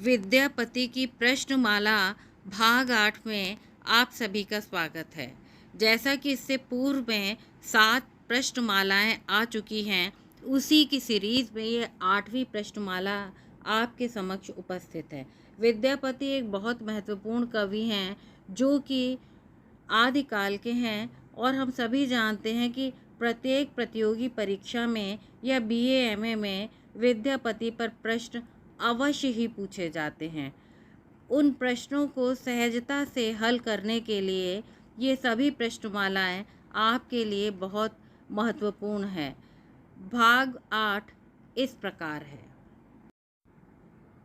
विद्यापति की प्रश्नमाला भाग 8 में आप सभी का स्वागत है। जैसा कि इससे पूर्व में 7 प्रश्नमालाएं आ चुकी हैं, उसी की सीरीज में ये 8वीं प्रश्नमाला आपके समक्ष उपस्थित है। विद्यापति एक बहुत महत्वपूर्ण कवि हैं जो कि आदिकाल के हैं और हम सभी जानते हैं कि प्रत्येक प्रतियोगी परीक्षा में या बीए एमए में विद्यापति पर प्रश्न अवश्य ही पूछे जाते हैं। उन प्रश्नों को सहजता से हल करने के लिए ये सभी प्रश्नमालाएं आपके लिए बहुत महत्वपूर्ण है। भाग 8 इस प्रकार है।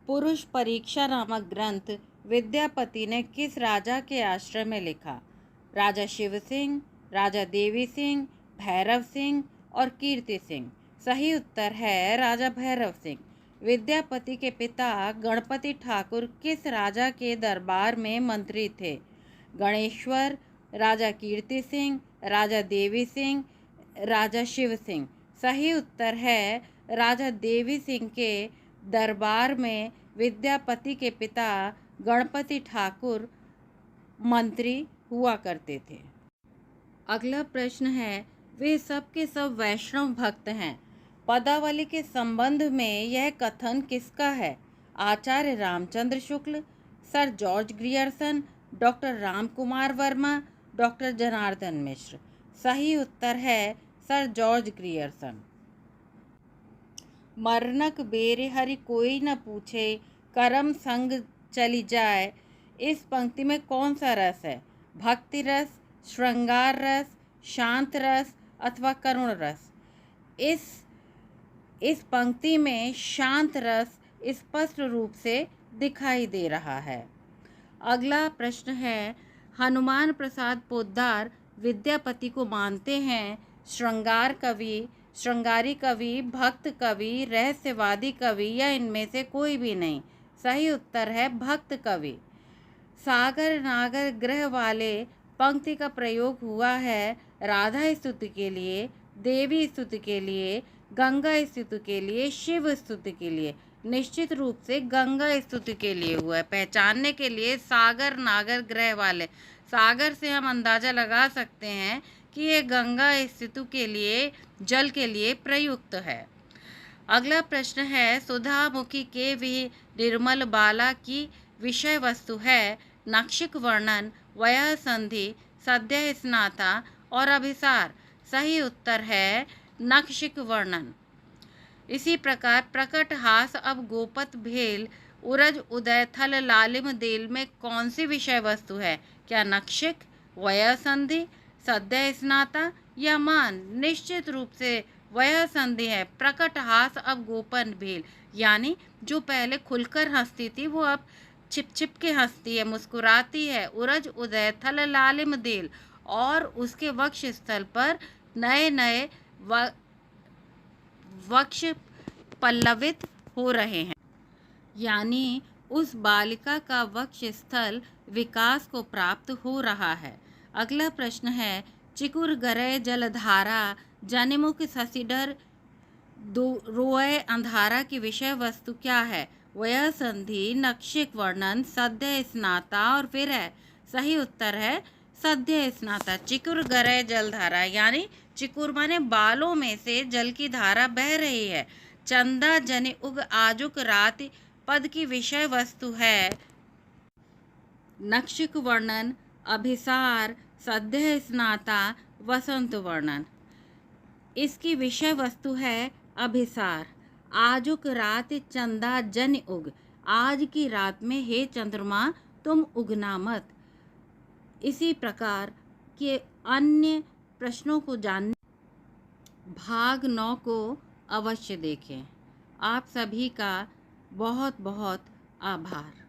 पुरुष परीक्षा नामक ग्रंथ विद्यापति ने किस राजा के आश्रय में लिखा? राजा शिव सिंह, राजा देवी सिंह, भैरव सिंह और कीर्ति सिंह। सही उत्तर है राजा भैरव सिंह। विद्यापति के पिता गणपति ठाकुर किस राजा के दरबार में मंत्री थे? गणेश्वर, राजा कीर्ति सिंह, राजा देवी सिंह, राजा शिव सिंह। सही उत्तर है राजा देवी सिंह के दरबार में विद्यापति के पिता गणपति ठाकुर मंत्री हुआ करते थे। अगला प्रश्न है, वे सब के सब वैष्णव भक्त हैं। पदावली के संबंध में यह कथन किसका है? Acharya Ramchandra Shukla, sir George Grierson, doctor Ram Kumar Verma, doctor Janardan Mishra. सही उत्तर है सर जॉर्ज ग्रियर्सन। मरनक बेरे हरि कोई न पूछे, करम संग चली जाए। इस पंक्ति में कौन सा रस है? भक्ति रस, श्रृंगार रस, शांत रस अथवा करुण रस? इस पंक्ति में शांत रस स्पष्ट रूप से दिखाई दे रहा है। अगला प्रश्न है, हनुमान प्रसाद पोद्दार विद्यापति को मानते हैं श्रृंगारी कवि, भक्त कवि, रहस्यवादी कवि या इनमें से कोई भी नहीं? सही उत्तर है भक्त कवि। सागर नागर ग्रह वाले पंक्ति का प्रयोग हुआ है राधा स्तुति के लिए, देवी स्तुति के लिए, गंगा स्तुति के लिए, शिव स्तुति के लिए। निश्चित रूप से गंगा स्तुति के लिए हुआ है। पहचानने के लिए सागर नागर ग्रह वाले, सागर से हम अंदाजा लगा सकते हैं कि ये गंगा स्तुति के लिए, जल के लिए प्रयुक्त है। अगला प्रश्न है, सुधामुखी के भी निर्मल बाला की विषय वस्तु है नक्षिक वर्णन, वयः संधि, सद्य स्नाता और अभिसार। सही उत्तर है नक्षिक वर्णन। इसी प्रकार प्रकट हास अब गोपत भेल, उरज उदय थल लालिम देल में कौन सी विषय वस्तु है? क्या नक्षिक, वयः संधि, सद्य स्नाता या मान? निश्चित रूप से वयः संधि है। प्रकट हास अब गोपन भेल, यानी जो पहले खुलकर हंसती थी वो अब छिप छिप के हंसती है, मुस्कुराती है। उरज उदय थल लालिम देल, और उसके वक्ष स्थल पर नए नए वक्ष पल्लवित हो रहे हैं, यानी उस बालिका का वक्ष स्थल विकास को प्राप्त हो रहा है। अगला प्रश्न है, चिकुर गरय जलधारा, जनिमुख ससीडर रोए अंधारा की विषय वस्तु क्या है? वयः संधि, नक्षिक वर्णन, सद्य स्नाता और फिर है। सही उत्तर है सद्य स्नाता। चिकुर गरय जलधारा, यानी चिकुर माने बालों में से जल की धारा बह रही है। चंदा जनि उग आजुक रात पद की विषय वस्तु है नक्षिक वर्णन, अभिसार, सद्य स्नाता, वसंत वर्णन। इसकी विषय वस्तु है अभिसार। आजुक रात चंदा जन उग, आज की रात में हे चंद्रमा तुम उगना मत। इसी प्रकार के अन्य प्रश्नों को जानने भाग 9 को अवश्य देखें। आप सभी का बहुत बहुत आभार।